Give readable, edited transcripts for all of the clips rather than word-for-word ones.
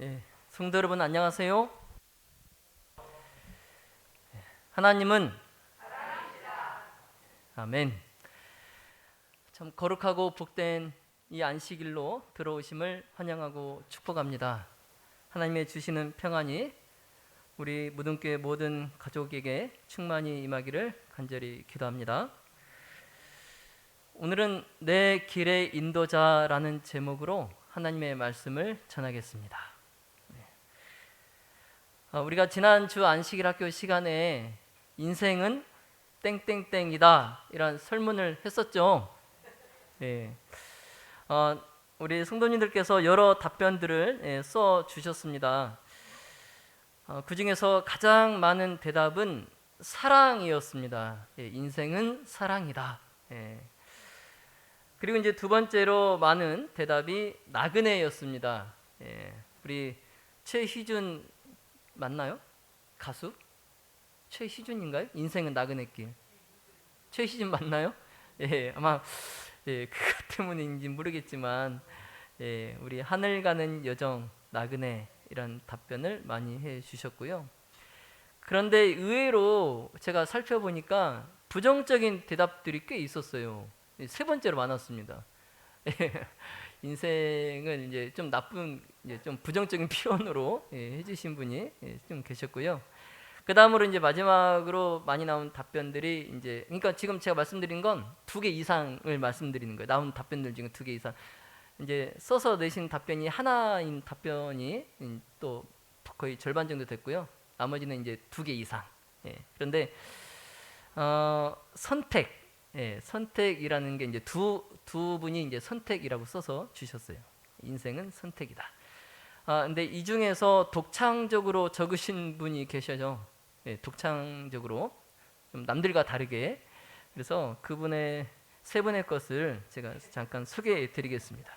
예, 성도 여러분 안녕하세요. 하나님은 아멘. 참 거룩하고 복된 이 안식일로 들어오심을 환영하고 축복합니다. 하나님의 주시는 평안이 우리 무등교회 모든 가족에게 충만히 임하기를 간절히 기도합니다. 오늘은 내 길의 인도자라는 제목으로 하나님의 말씀을 전하겠습니다. 우리가 지난주 안식일 학교 시간에 인생은 땡땡땡이다 이런 설문을 했었죠. 예. 우리 성도님들께서 여러 답변들을 써 주셨습니다. 그 중에서 가장 많은 대답은 사랑이었습니다. 인생은 사랑이다. 그리고 이제 두 번째로 많은 대답이 나그네였습니다. 우리 최희준 맞나요? 가수? 최희준인가요? 인생은 나그네길. 최희준 맞나요? 아마 그것 때문인지 모르겠지만 우리 하늘 가는 여정 나그네 이런 답변을 많이 해주셨고요. 그런데 의외로 제가 살펴보니까 부정적인 대답들이 꽤 있었어요. 세 번째로 많았습니다. 인생을 이제 좀 나쁜, 이제 좀 부정적인 표현으로 해주신 분이 좀 계셨고요. 그 다음으로 이제 마지막으로 많이 나온 답변들이 이제, 그러니까 지금 제가 말씀드린 건 2개 이상을 말씀드리는 거예요. 나온 답변들 중에 2개 이상. 이제 써서 내신 답변이 하나인 답변이 또 거의 절반 정도 됐고요. 나머지는 이제 2개 이상. 그런데 선택, 선택이라는 게 이제 두 분이 이제 선택이라고 써서 주셨어요. 인생은 선택이다. 근데 이 중에서 독창적으로 적으신 분이 계셔죠. 독창적으로 좀 남들과 다르게. 그래서 그분의 세 분의 것을 제가 잠깐 소개해 드리겠습니다.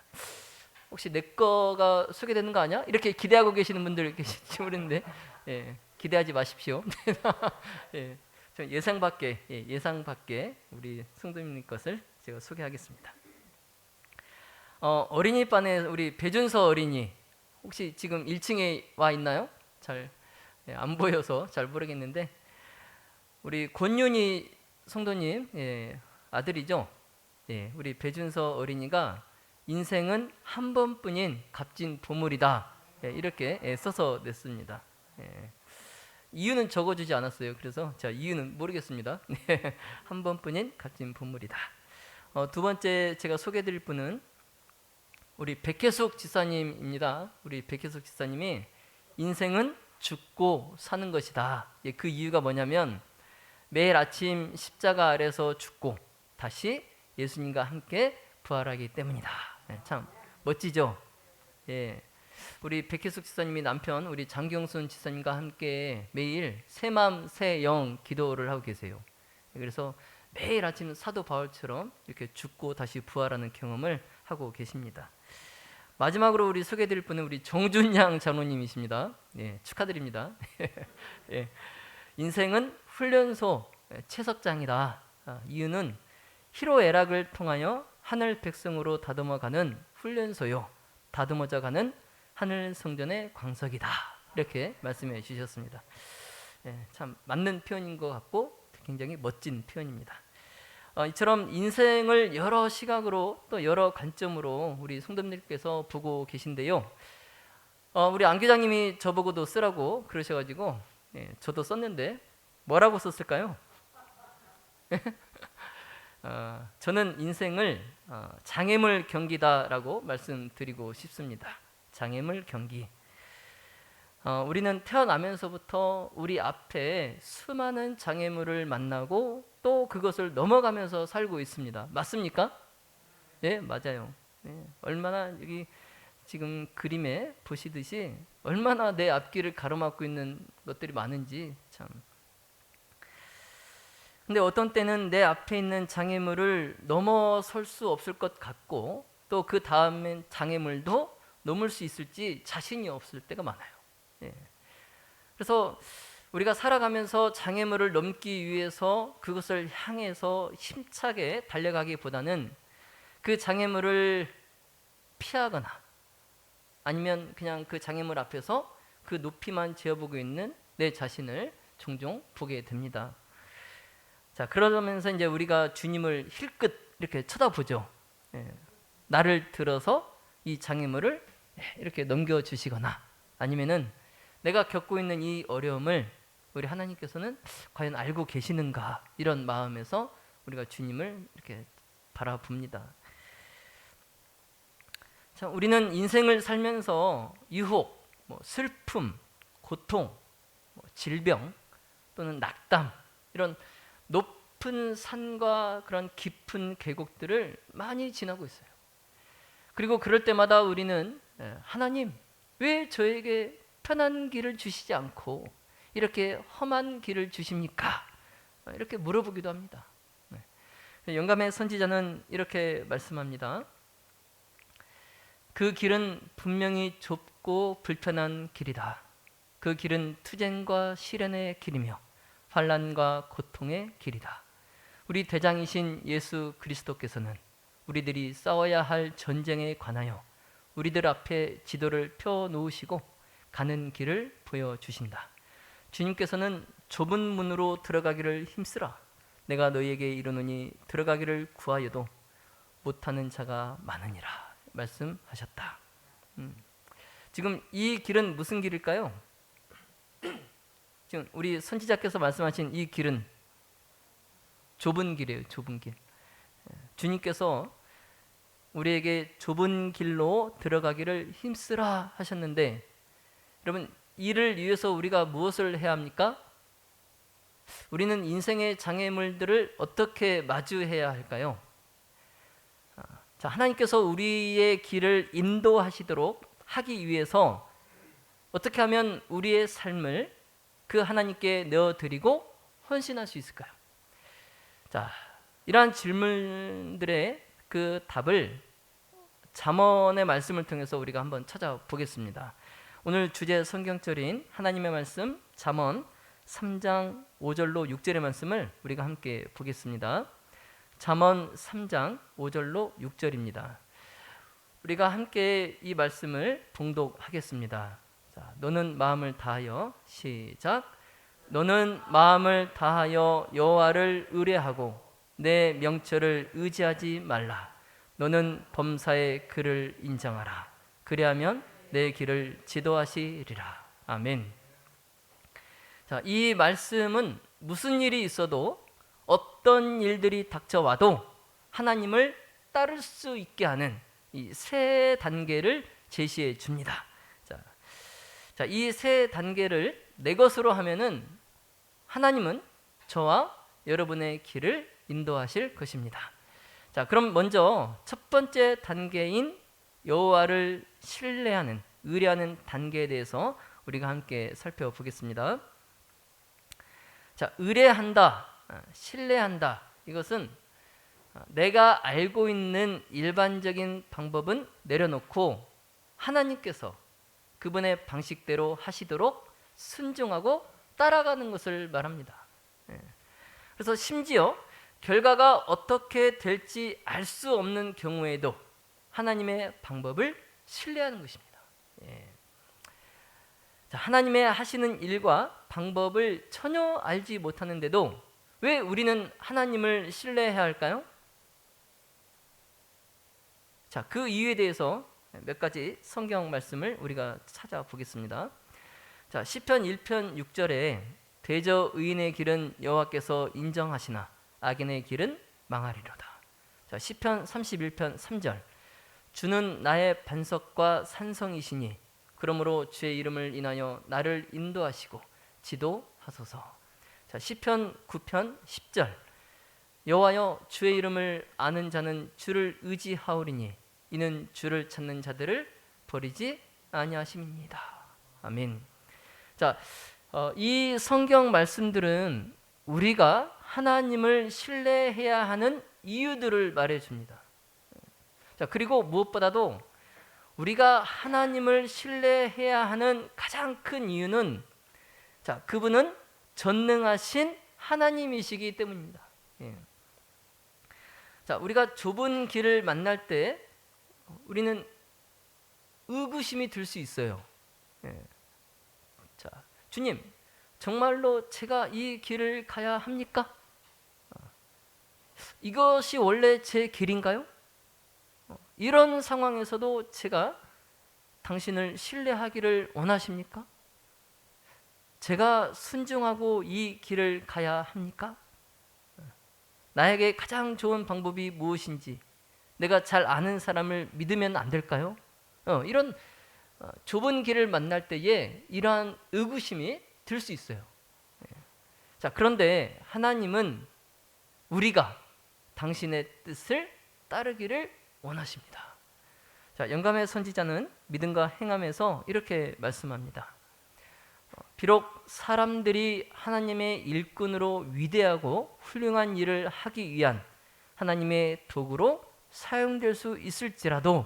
혹시 내 거가 소개되는 거 아니야? 이렇게 기대하고 계시는 분들 계실지 모르는데 기대하지 마십시오. 예상 밖에 우리 성도님 것을 제가 소개하겠습니다. 어린이반에 우리 배준서 어린이 혹시 지금 1층에 와 있나요? 잘 안 보여서 잘 모르겠는데 우리 권윤희 성도님 아들이죠. 우리 배준서 어린이가 인생은 한 번뿐인 값진 보물이다. 이렇게 써서 냈습니다. 이유는 적어주지 않았어요. 그래서 자 이유는 모르겠습니다. 한 번뿐인 값진 보물이다. 두 번째 제가 소개해드릴 분은 우리 백혜숙 지사님입니다. 우리 백혜숙 지사님이 인생은 죽고 사는 것이다. 그 이유가 뭐냐면 매일 아침 십자가 아래서 죽고 다시 예수님과 함께 부활하기 때문이다. 참 멋지죠? 우리 백혜숙 지사님이 남편 우리 장경순 지사님과 함께 매일 새맘 새영 기도를 하고 계세요. 그래서 매일 아침 사도 바울처럼 이렇게 죽고 다시 부활하는 경험을 하고 계십니다. 마지막으로 우리 소개해드릴 분은 우리 정준양 장로님이십니다. 축하드립니다. 인생은 훈련소 채석장이다. 이유는 희로애락을 통하여 하늘 백성으로 다듬어가는 훈련소요, 다듬어져가는 하늘 성전의 광석이다. 이렇게 말씀해 주셨습니다. 참 맞는 표현인 것 같고 굉장히 멋진 표현입니다. 이처럼 인생을 여러 시각으로 또 여러 관점으로 우리 성도님들께서 보고 계신데요. 우리 안 교장님이 저보고도 쓰라고 그러셔가지고 저도 썼는데 뭐라고 썼을까요? 저는 인생을 장애물 경기다라고 말씀드리고 싶습니다. 장애물 경기. 우리는 태어나면서부터 우리 앞에 수많은 장애물을 만나고 또 그것을 넘어가면서 살고 있습니다. 맞습니까? 맞아요. 얼마나 여기 지금 그림에 보시듯이 얼마나 내 앞길을 가로막고 있는 것들이 많은지 참. 근데 어떤 때는 내 앞에 있는 장애물을 넘어설 수 없을 것 같고 또 그 다음엔 장애물도 넘을 수 있을지 자신이 없을 때가 많아요. 그래서 우리가 살아가면서 장애물을 넘기 위해서 그것을 향해서 힘차게 달려가기보다는 그 장애물을 피하거나 아니면 그냥 그 장애물 앞에서 그 높이만 재어보고 있는 내 자신을 종종 보게 됩니다. 자, 그러면서 이제 우리가 주님을 힐끗 이렇게 쳐다보죠. 예, 나를 들어서 이 장애물을 이렇게 넘겨주시거나 아니면은 내가 겪고 있는 이 어려움을 우리 하나님께서는 과연 알고 계시는가, 이런 마음에서 우리가 주님을 이렇게 바라봅니다. 자, 우리는 인생을 살면서 유혹, 슬픔, 고통, 질병 또는 낙담, 이런 높은 산과 그런 깊은 계곡들을 많이 지나고 있어요. 그리고 그럴 때마다 우리는 하나님, 왜 저에게 편한 길을 주시지 않고 이렇게 험한 길을 주십니까? 이렇게 물어보기도 합니다. 영감의 선지자는 이렇게 말씀합니다. 그 길은 분명히 좁고 불편한 길이다. 그 길은 투쟁과 시련의 길이며 환난과 고통의 길이다. 우리 대장이신 예수 그리스도께서는 우리들이 싸워야 할 전쟁에 관하여 우리들 앞에 지도를 펴놓으시고 가는 길을 보여주신다. 주님께서는 좁은 문으로 들어가기를 힘쓰라. 내가 너희에게 이르노니 들어가기를 구하여도 못하는 자가 많으니라 말씀하셨다. 지금 이 길은 무슨 길일까요? 지금 우리 선지자께서 말씀하신 이 길은 좁은 길이에요. 좁은 길. 주님께서 우리에게 좁은 길로 들어가기를 힘쓰라 하셨는데, 여러분, 이를 위해서 우리가 무엇을 해야 합니까? 우리는 인생의 장애물들을 어떻게 마주해야 할까요? 자, 하나님께서 우리의 길을 인도하시도록 하기 위해서 어떻게 하면 우리의 삶을 그 하나님께 내어드리고 헌신할 수 있을까요? 자, 이러한 질문들의 그 답을 잠언의 말씀을 통해서 우리가 한번 찾아보겠습니다. 오늘 주제 성경절인 하나님의 말씀 잠언 3장 5절로 6절의 말씀을 우리가 함께 보겠습니다. 잠언 3장 5절로 6절입니다. 우리가 함께 이 말씀을 봉독하겠습니다. 자, 너는 마음을 다하여, 시작. 너는 마음을 다하여 여호와를 의뢰하고 내 명철을 의지하지 말라. 너는 범사의 그를 인정하라. 그리하면 내 길을 지도하시리라. 아멘. 자, 이 말씀은 무슨 일이 있어도, 어떤 일들이 닥쳐와도 하나님을 따를 수 있게 하는 이 세 단계를 제시해 줍니다. 자, 이 세 단계를 내 것으로 하면은 하나님은 저와 여러분의 길을 인도하실 것입니다. 자, 그럼 먼저 첫 번째 단계인 여호와를 신뢰하는, 의뢰하는 단계에 대해서 우리가 함께 살펴보겠습니다. 자, 의뢰한다, 신뢰한다, 이것은 내가 알고 있는 일반적인 방법은 내려놓고 하나님께서 그분의 방식대로 하시도록 순종하고 따라가는 것을 말합니다. 그래서 심지어 결과가 어떻게 될지 알 수 없는 경우에도 하나님의 방법을 신뢰하는 것입니다. 자, 하나님의 하시는 일과 방법을 전혀 알지 못하는데도 왜 우리는 하나님을 신뢰해야 할까요? 자, 그 이유에 대해서 몇 가지 성경 말씀을 우리가 찾아보겠습니다. 자, 시편 1편 6절에 대저 의인의 길은 여호와께서 인정하시나 악인의 길은 망하리로다. 자, 시편 31편 3절 주는 나의 반석과 산성이시니 그러므로 주의 이름을 인하여 나를 인도하시고 지도하소서. 자, 시편 9편 10절 여호와여 주의 이름을 아는 자는 주를 의지하오리니 이는 주를 찾는 자들을 버리지 아니하심입니다. 아멘. 자, 이 성경 말씀들은 우리가 하나님을 신뢰해야 하는 이유들을 말해줍니다. 자, 그리고 무엇보다도 우리가 하나님을 신뢰해야 하는 가장 큰 이유는, 자, 그분은 전능하신 하나님이시기 때문입니다. 자, 우리가 좁은 길을 만날 때 우리는 의구심이 들 수 있어요. 예. 자, 주님, 정말로 제가 이 길을 가야 합니까? 이것이 원래 제 길인가요? 이런 상황에서도 제가 당신을 신뢰하기를 원하십니까? 제가 순종하고 이 길을 가야 합니까? 나에게 가장 좋은 방법이 무엇인지 내가 잘 아는 사람을 믿으면 안 될까요? 이런 좁은 길을 만날 때에 이러한 의구심이 들 수 있어요. 자, 그런데 하나님은 우리가 당신의 뜻을 따르기를 원하십니다. 자, 영감의 선지자는 믿음과 행함에서 이렇게 말씀합니다. 비록 사람들이 하나님의 일꾼으로 위대하고 훌륭한 일을 하기 위한 하나님의 도구로 사용될 수 있을지라도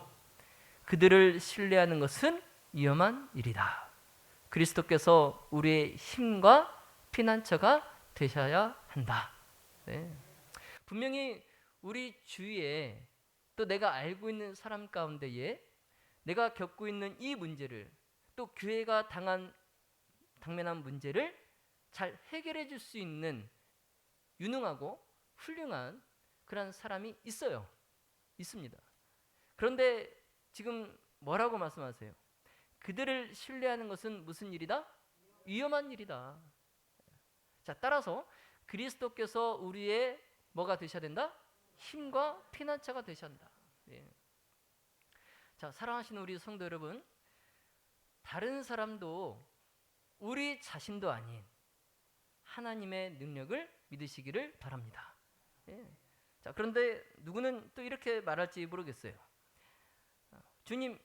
그들을 신뢰하는 것은 위험한 일이다. 그리스도께서 우리의 힘과 피난처가 되셔야 한다. 네. 분명히 우리 주위에 또 내가 알고 있는 사람 가운데에 내가 겪고 있는 이 문제를 또 교회가 당면한 문제를 잘 해결해 줄 수 있는 유능하고 훌륭한 그런 사람이 있어요. 있습니다. 그런데 지금 뭐라고 말씀하세요? 그들을 신뢰하는 것은 무슨 일이다? 위험한 일이다. 자, 따라서 그리스도께서 우리의 뭐가 되셔야 된다? 힘과 피난처가 되셔야 한다. 예. 자, 사랑하시는 우리 성도 여러분, 다른 사람도 우리 자신도 아닌 하나님의 능력을 믿으시기를 바랍니다. 예. 자, 그런데 누구는 또 이렇게 말할지 모르겠어요. 주님,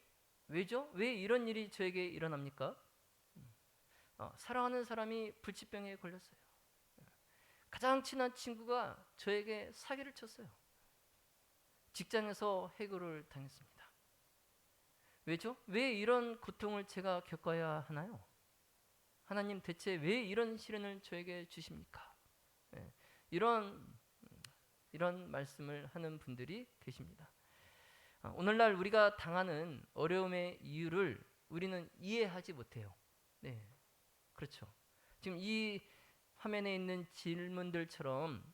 왜죠? 왜 이런 일이 저에게 일어납니까? 사랑하는 사람이 불치병에 걸렸어요. 가장 친한 친구가 저에게 사기를 쳤어요. 직장에서 해고를 당했습니다. 왜죠? 왜 이런 고통을 제가 겪어야 하나요? 하나님, 대체 왜 이런 시련을 저에게 주십니까? 네, 이런 말씀을 하는 분들이 계십니다. 오늘날 우리가 당하는 어려움의 이유를 우리는 이해하지 못해요. 네, 그렇죠. 지금 이 화면에 있는 질문들처럼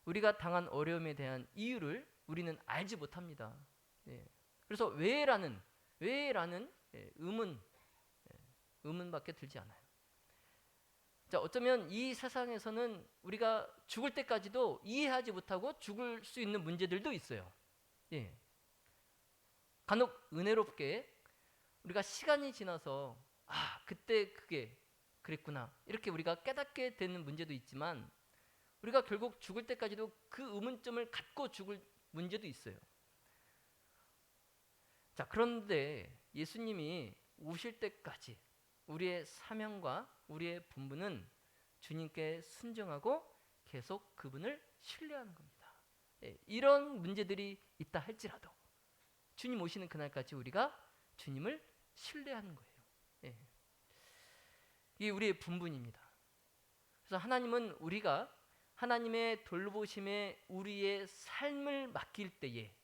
우리가 당한 어려움에 대한 이유를 우리는 알지 못합니다. 네, 그래서 왜라는 의문밖에 들지 않아요. 자, 어쩌면 이 세상에서는 우리가 죽을 때까지도 이해하지 못하고 죽을 수 있는 문제들도 있어요. 예. 간혹 은혜롭게 우리가 시간이 지나서 그때 그게 그랬구나 이렇게 우리가 깨닫게 되는 문제도 있지만 우리가 결국 죽을 때까지도 그 의문점을 갖고 죽을 문제도 있어요. 자, 그런데 예수님이 오실 때까지 우리의 사명과 우리의 본분은 주님께 순종하고 계속 그분을 신뢰하는 겁니다. 예, 이런 문제들이 있다 할지라도 주님 오시는 그날까지 우리가 주님을 신뢰하는 거예요. 예. 이게 우리의 본분입니다. 그래서 하나님은 우리가 하나님의 돌보심에 우리의 삶을 맡길 때에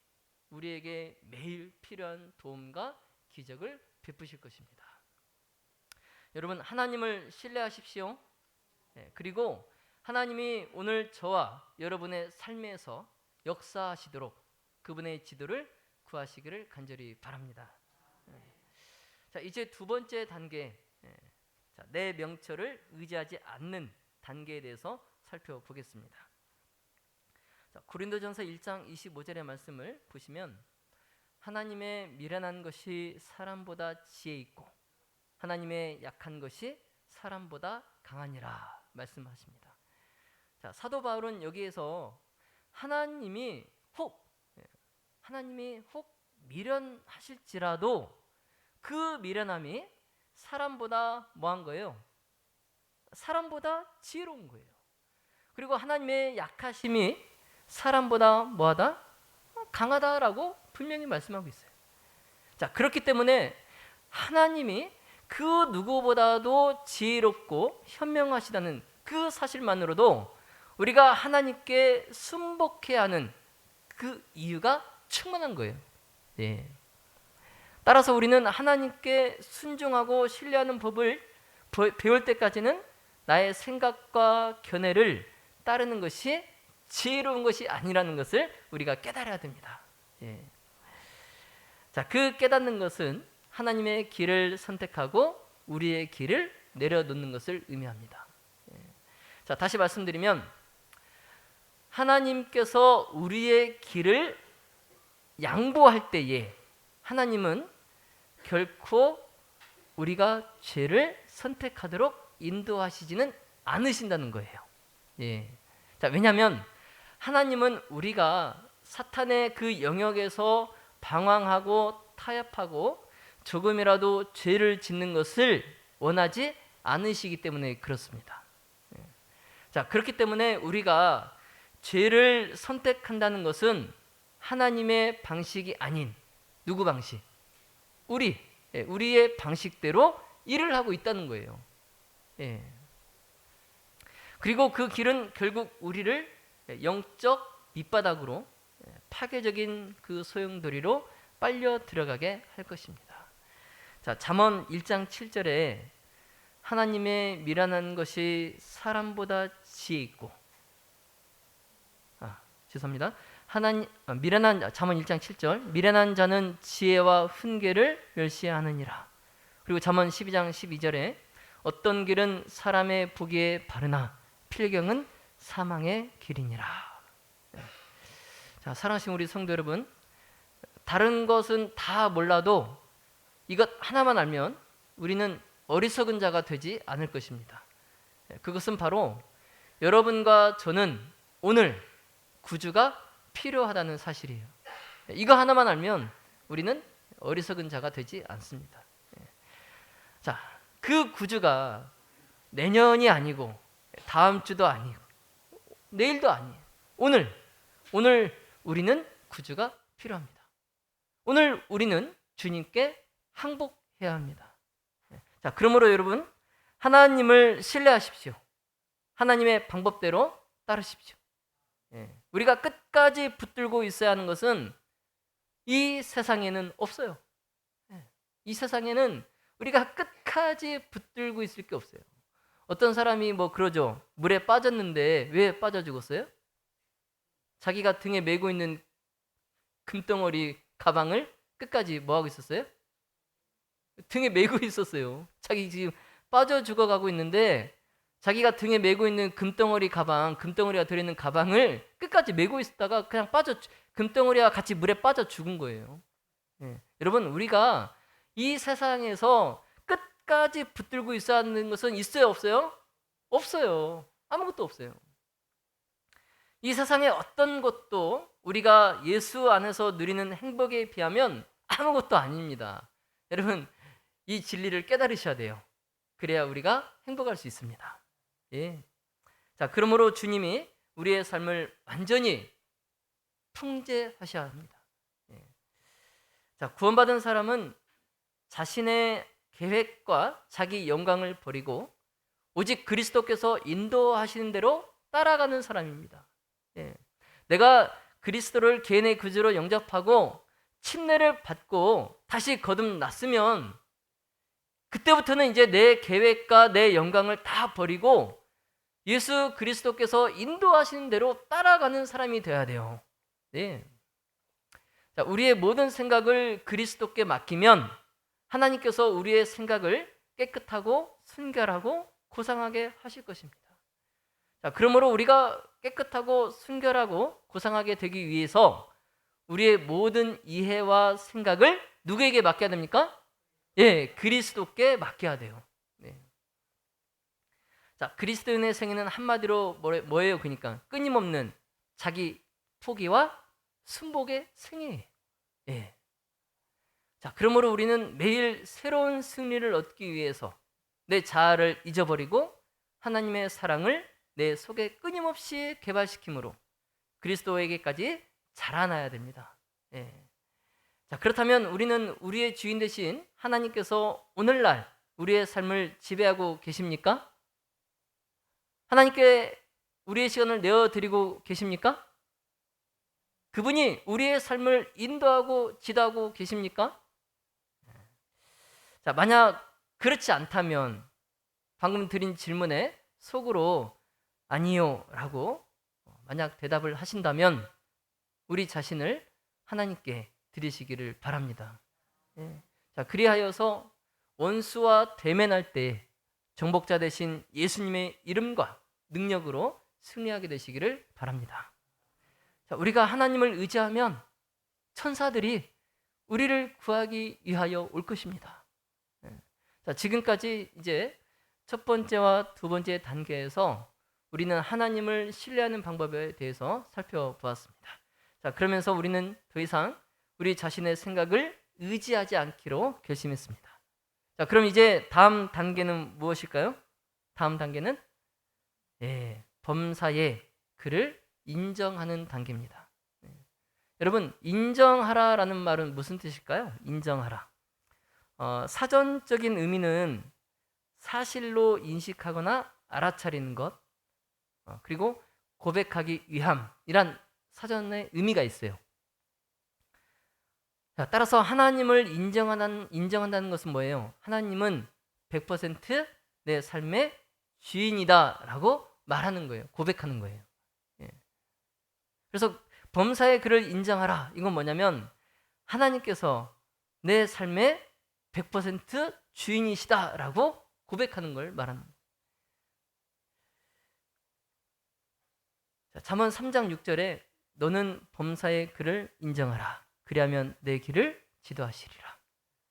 우리에게 매일 필요한 도움과 기적을 베푸실 것입니다. 여러분, 하나님을 신뢰하십시오. 네, 그리고 하나님이 오늘 저와 여러분의 삶에서 역사하시도록 그분의 지도를 구하시기를 간절히 바랍니다. 네. 자, 이제 두 번째 단계, 자, 내 명철을 의지하지 않는 단계에 대해서 살펴보겠습니다. 자, 고린도전서 1장 25절의 말씀을 보시면 하나님의 미련한 것이 사람보다 지혜 있고 하나님의 약한 것이 사람보다 강하니라 말씀하십니다. 자, 사도 바울은 여기에서 하나님이 혹 미련하실지라도 그 미련함이 사람보다 뭐한 거예요? 사람보다 지혜로운 거예요. 그리고 하나님의 약하심이 사람보다 뭐하다? 강하다라고 분명히 말씀하고 있어요. 자, 그렇기 때문에 하나님이 그 누구보다도 지혜롭고 현명하시다는 그 사실만으로도 우리가 하나님께 순복해야 하는 그 이유가 충분한 거예요. 예. 따라서 우리는 하나님께 순종하고 신뢰하는 법을 배울 때까지는 나의 생각과 견해를 따르는 것이 지혜로운 것이 아니라는 것을 우리가 깨달아야 됩니다. 예. 자, 그 깨닫는 것은 하나님의 길을 선택하고 우리의 길을 내려놓는 것을 의미합니다. 예. 자, 다시 말씀드리면 하나님께서 우리의 길을 양보할 때에 하나님은 결코 우리가 죄를 선택하도록 인도하시지는 않으신다는 거예요. 예. 자, 왜냐하면 하나님은 우리가 사탄의 그 영역에서 방황하고 타협하고 조금이라도 죄를 짓는 것을 원하지 않으시기 때문에 그렇습니다. 예. 자, 그렇기 때문에 우리가 죄를 선택한다는 것은 하나님의 방식이 아닌 누구 방식? 우리의 방식대로 일을 하고 있다는 거예요. 예. 그리고 그 길은 결국 우리를 영적 밑바닥으로 파괴적인 그 소용돌이로 빨려 들어가게 할 것입니다. 자, 잠언 1장 7절에 하나님의 미련한 것이 사람보다 지혜 있고 죄송합니다. 잠언 1장 7절 미련한 자는 지혜와 훈계를 멸시하느니라. 그리고 잠언 12장 12절에 어떤 길은 사람의 보기에 바르나 필경은 사망의 길이니라. 자, 사랑하시는 우리 성도 여러분, 다른 것은 다 몰라도 이것 하나만 알면 우리는 어리석은 자가 되지 않을 것입니다. 그것은 바로 여러분과 저는 오늘 구주가 필요하다는 사실이에요. 이거 하나만 알면 우리는 어리석은 자가 되지 않습니다. 자, 그 구주가 내년이 아니고 다음 주도 아니고 내일도 아니에요. 오늘 우리는 구주가 필요합니다. 오늘 우리는 주님께 항복해야 합니다. 자, 그러므로 여러분 하나님을 신뢰하십시오. 하나님의 방법대로 따르십시오. 우리가 끝까지 붙들고 있어야 하는 것은 이 세상에는 없어요. 이 세상에는 우리가 끝까지 붙들고 있을 게 없어요. 어떤 사람이 뭐 그러죠. 물에 빠졌는데 왜 빠져 죽었어요? 자기가 등에 메고 있는 금덩어리 가방을 끝까지 뭐 하고 있었어요? 등에 메고 있었어요. 자기 지금 빠져 죽어가고 있는데 자기가 등에 메고 있는 금덩어리가 들어있는 가방을 끝까지 메고 있다가 그냥 금덩어리와 같이 물에 빠져 죽은 거예요. 여러분, 우리가 이 세상에서 끝까지 붙들고 있어야 하는 것은 있어요, 없어요? 없어요. 아무것도 없어요. 이 세상의 어떤 것도 우리가 예수 안에서 누리는 행복에 비하면 아무것도 아닙니다. 여러분, 이 진리를 깨달으셔야 돼요. 그래야 우리가 행복할 수 있습니다. 예. 자, 그러므로 주님이 우리의 삶을 완전히 통제하셔야 합니다. 예. 자, 구원받은 사람은 자신의 계획과 자기 영광을 버리고 오직 그리스도께서 인도하시는 대로 따라가는 사람입니다. 예. 내가 그리스도를 개인의 구주로 영접하고 침례를 받고 다시 거듭났으면 그때부터는 이제 내 계획과 내 영광을 다 버리고 예수 그리스도께서 인도하시는 대로 따라가는 사람이 되어야 돼요. 네. 자, 우리의 모든 생각을 그리스도께 맡기면 하나님께서 우리의 생각을 깨끗하고 순결하고 고상하게 하실 것입니다. 자, 그러므로 우리가 깨끗하고 순결하고 고상하게 되기 위해서 우리의 모든 이해와 생각을 누구에게 맡겨야 됩니까? 예, 그리스도께 맡겨야 돼요. 네. 자, 그리스도인의 생애는 한마디로 뭐예요? 그러니까 끊임없는 자기 포기와 순복의 생애예요. 예. 자, 그러므로 우리는 매일 새로운 승리를 얻기 위해서 내 자아를 잊어버리고 하나님의 사랑을 내 속에 끊임없이 개발시키므로 그리스도에게까지 자라나야 됩니다. 예. 자, 그렇다면 우리는 우리의 주인 되신 하나님께서 오늘날 우리의 삶을 지배하고 계십니까? 하나님께 우리의 시간을 내어드리고 계십니까? 그분이 우리의 삶을 인도하고 지도하고 계십니까? 자, 만약 그렇지 않다면 방금 드린 질문에 속으로 아니요 라고 만약 대답을 하신다면 우리 자신을 하나님께 드리시기를 바랍니다. 예. 자, 그리하여서 원수와 대면할 때 정복자 되신 예수님의 이름과 능력으로 승리하게 되시기를 바랍니다. 자, 우리가 하나님을 의지하면 천사들이 우리를 구하기 위하여 올 것입니다. 예. 자, 지금까지 이제 첫 번째와 두 번째 단계에서 우리는 하나님을 신뢰하는 방법에 대해서 살펴보았습니다. 자, 그러면서 우리는 더 이상 우리 자신의 생각을 의지하지 않기로 결심했습니다. 자, 그럼 이제 다음 단계는 무엇일까요? 다음 단계는 범사에 그를 인정하는 단계입니다. 여러분, 인정하라라는 말은 무슨 뜻일까요? 인정하라. 사전적인 의미는 사실로 인식하거나 알아차리는 것, 그리고 고백하기 위함이란 사전의 의미가 있어요. 자, 따라서 하나님을 인정한다는 것은 뭐예요? 하나님은 100% 내 삶의 주인이다라고 말하는 거예요. 고백하는 거예요. 예. 그래서 범사에 그를 인정하라. 이건 뭐냐면 하나님께서 내 삶의 100% 주인이시다라고 고백하는 걸 말하는 거예요. 자, 잠언 3장 6절에 너는 범사에 그를 인정하라. 그리하면 내 길을 지도하시리라.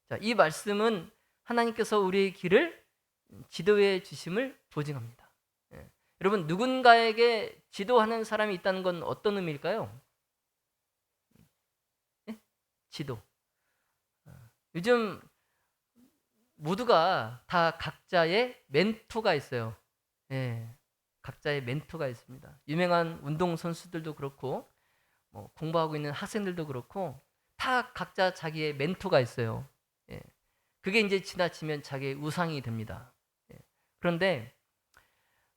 자, 이 말씀은 하나님께서 우리의 길을 지도해 주심을 보증합니다. 예. 여러분, 누군가에게 지도하는 사람이 있다는 건 어떤 의미일까요? 예? 지도. 요즘 모두가 다 각자의 멘토가 있어요. 예. 각자의 멘토가 있습니다. 유명한 운동선수들도 그렇고 공부하고 있는 학생들도 그렇고 다 각자 자기의 멘토가 있어요. 예. 그게 이제 지나치면 자기의 우상이 됩니다. 예. 그런데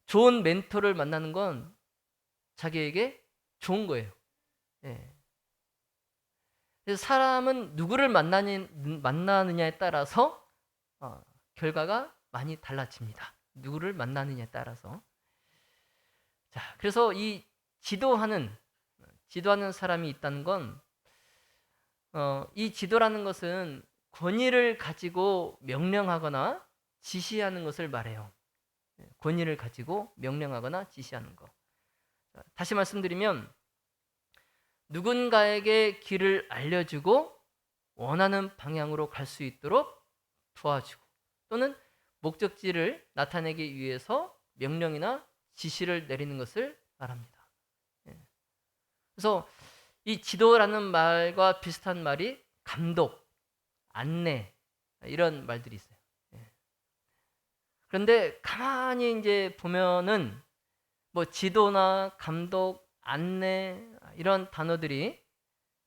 좋은 멘토를 만나는 건 자기에게 좋은 거예요. 예. 그래서 사람은 누구를 만나느냐에 따라서 결과가 많이 달라집니다. 누구를 만나느냐에 따라서. 자, 그래서 이 지도하는 사람이 있다는 건 이 지도라는 것은 권위를 가지고 명령하거나 지시하는 것을 말해요. 권위를 가지고 명령하거나 지시하는 것. 다시 말씀드리면 누군가에게 길을 알려주고 원하는 방향으로 갈 수 있도록 도와주고 또는 목적지를 나타내기 위해서 명령이나 지시를 내리는 것을 말합니다. 그래서 이 지도라는 말과 비슷한 말이 감독, 안내 이런 말들이 있어요. 그런데 가만히 이제 보면은 뭐 지도나 감독, 안내 이런 단어들이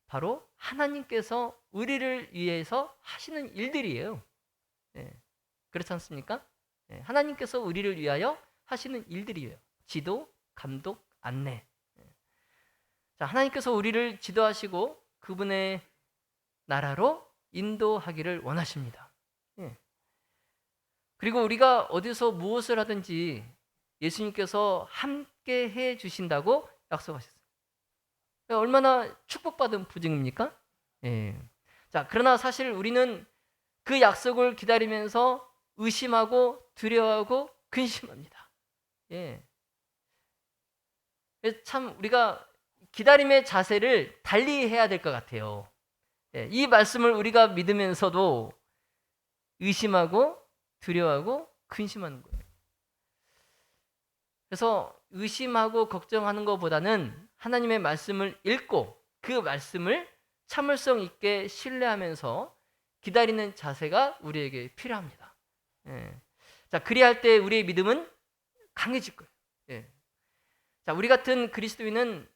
바로 하나님께서 우리를 위해서 하시는 일들이에요. 그렇지 않습니까? 하나님께서 우리를 위하여 하시는 일들이에요. 지도, 감독, 안내. 자, 하나님께서 우리를 지도하시고 그분의 나라로 인도하기를 원하십니다. 그리고 우리가 어디서 무엇을 하든지 예수님께서 함께 해 주신다고 약속하셨어요. 얼마나 축복받은 부증입니까? 자, 그러나 사실 우리는 그 약속을 기다리면서 의심하고 두려워하고 근심합니다. 참 우리가 기다림의 자세를 달리 해야 될 것 같아요. 이 말씀을 우리가 믿으면서도 의심하고 두려워하고 근심하는 거예요. 그래서 의심하고 걱정하는 것보다는 하나님의 말씀을 읽고 그 말씀을 참을성 있게 신뢰하면서 기다리는 자세가 우리에게 필요합니다. 자, 그리할 때 우리의 믿음은 강해질 거예요. 자, 우리 같은 그리스도인은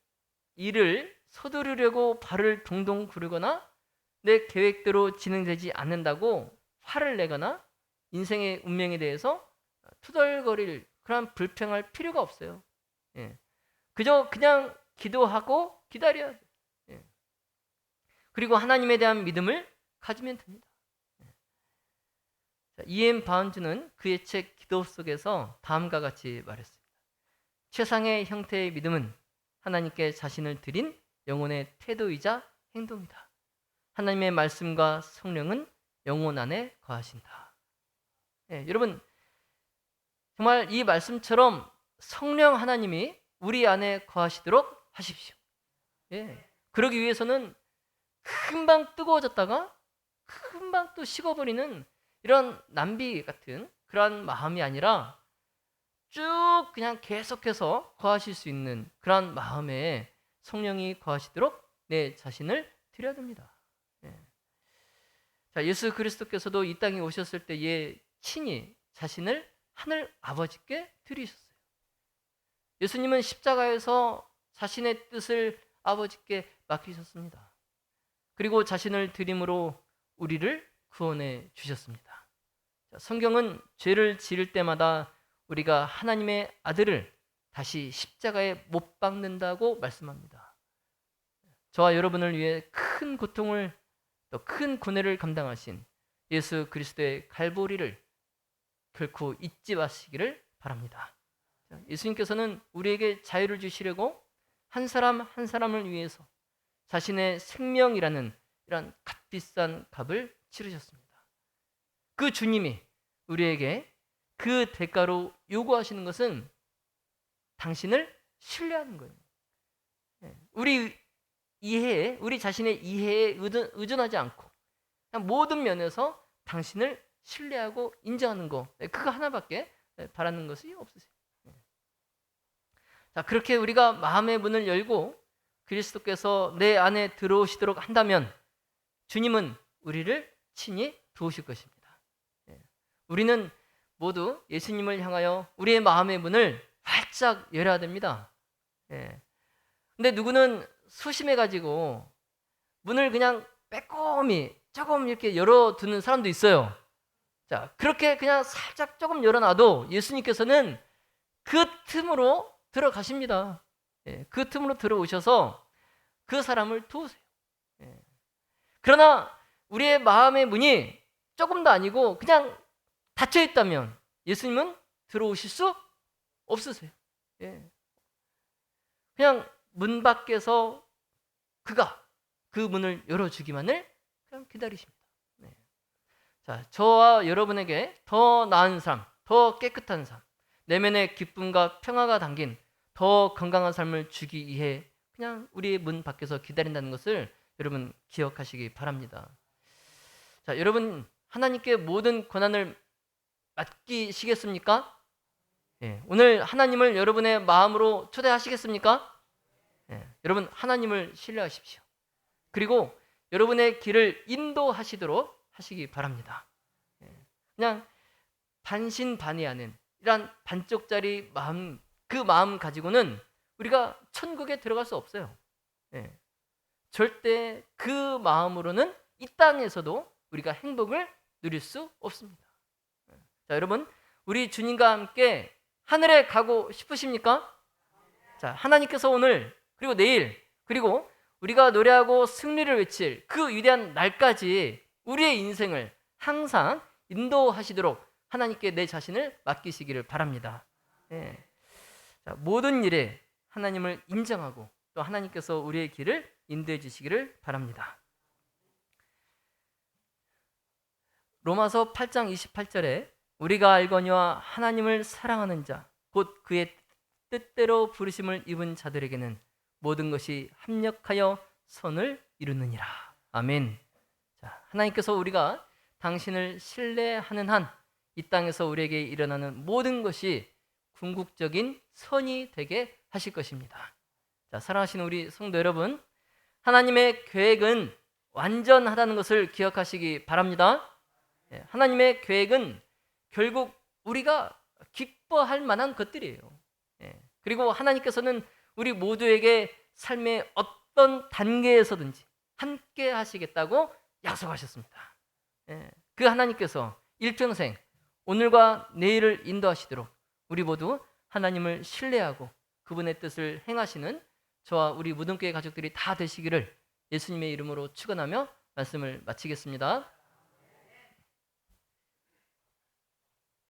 일을 서두르려고 발을 동동 구르거나 내 계획대로 진행되지 않는다고 화를 내거나 인생의 운명에 대해서 투덜거릴 그런 불평할 필요가 없어요. 그저 그냥 기도하고 기다려야 돼요. 그리고 하나님에 대한 믿음을 가지면 됩니다. E.M. 바운즈는 그의 책 기도 속에서 다음과 같이 말했습니다. 최상의 형태의 믿음은 하나님께 자신을 드린 영혼의 태도이자 행동이다. 하나님의 말씀과 성령은 영혼 안에 거하신다. 여러분, 정말 이 말씀처럼 성령 하나님이 우리 안에 거하시도록 하십시오. 그러기 위해서는 금방 뜨거워졌다가 금방 또 식어버리는 이런 남비 같은 그러한 마음이 아니라 쭉 그냥 계속해서 거하실 수 있는 그러한 마음에 성령이 거하시도록 내 자신을 드려야 됩니다. 자, 예수 그리스도께서도 이 땅에 오셨을 때에 친히 자신을 하늘 아버지께 드리셨어요. 예수님은 십자가에서 자신의 뜻을 아버지께 맡기셨습니다. 그리고 자신을 드림으로 우리를 구원해 주셨습니다. 자, 성경은 죄를 지을 때마다 우리가 하나님의 아들을 다시 십자가에 못 박는다고 말씀합니다. 저와 여러분을 위해 큰 고통을 또 큰 고뇌를 감당하신 예수 그리스도의 갈보리를 결코 잊지 마시기를 바랍니다. 예수님께서는 우리에게 자유를 주시려고 한 사람 한 사람을 위해서 자신의 생명이라는 이런 값비싼 값을 치르셨습니다. 그 주님이 우리에게 그 대가로 요구하시는 것은 당신을 신뢰하는 거예요. 우리 자신의 이해에 의존하지 않고 그냥 모든 면에서 당신을 신뢰하고 인정하는 거, 그거 하나밖에 바라는 것이 없으세요. 자, 그렇게 우리가 마음의 문을 열고 그리스도께서 내 안에 들어오시도록 한다면 주님은 우리를 친히 도우실 것입니다. 우리는 모두 예수님을 향하여 우리의 마음의 문을 활짝 열어야 됩니다. 근데 누구는 소심해가지고 문을 그냥 빼꼼히 조금 이렇게 열어두는 사람도 있어요. 자, 그렇게 그냥 살짝 조금 열어놔도 예수님께서는 그 틈으로 들어가십니다. 그 틈으로 들어오셔서 그 사람을 도우세요. 그러나 우리의 마음의 문이 조금도 아니고 그냥 닫혀 있다면 예수님은 들어오실 수 없으세요. 그냥 문 밖에서 그가 그 문을 열어주기만을 그냥 기다리십니다. 자, 저와 여러분에게 더 나은 삶, 더 깨끗한 삶, 내면의 기쁨과 평화가 담긴 더 건강한 삶을 주기 위해 그냥 우리의 문 밖에서 기다린다는 것을 여러분 기억하시기 바랍니다. 자, 여러분 하나님께 모든 권한을 맡기시겠습니까? 오늘 하나님을 여러분의 마음으로 초대하시겠습니까? 여러분 하나님을 신뢰하십시오. 그리고 여러분의 길을 인도하시도록 하시기 바랍니다. 그냥 반신반의하는 이런 반쪽짜리 마음, 그 마음 가지고는 우리가 천국에 들어갈 수 없어요. 절대 그 마음으로는 이 땅에서도 우리가 행복을 누릴 수 없습니다. 자, 여러분 우리 주님과 함께 하늘에 가고 싶으십니까? 자, 하나님께서 오늘 그리고 내일 그리고 우리가 노래하고 승리를 외칠 그 위대한 날까지 우리의 인생을 항상 인도하시도록 하나님께 내 자신을 맡기시기를 바랍니다. 자, 모든 일에 하나님을 인정하고 또 하나님께서 우리의 길을 인도해 주시기를 바랍니다. 로마서 8장 28절에 우리가 알거니와 하나님을 사랑하는 자 곧 그의 뜻대로 부르심을 입은 자들에게는 모든 것이 합력하여 선을 이루느니라. 아멘. 자, 하나님께서 우리가 당신을 신뢰하는 한 이 땅에서 우리에게 일어나는 모든 것이 궁극적인 선이 되게 하실 것입니다. 자, 사랑하시는 우리 성도 여러분, 하나님의 계획은 완전하다는 것을 기억하시기 바랍니다. 하나님의 계획은 결국 우리가 기뻐할 만한 것들이에요. 그리고 하나님께서는 우리 모두에게 삶의 어떤 단계에서든지 함께 하시겠다고 약속하셨습니다. 그 하나님께서 일평생 오늘과 내일을 인도하시도록 우리 모두 하나님을 신뢰하고 그분의 뜻을 행하시는 저와 우리 무덤교회 가족들이 다 되시기를 예수님의 이름으로 축원하며 말씀을 마치겠습니다.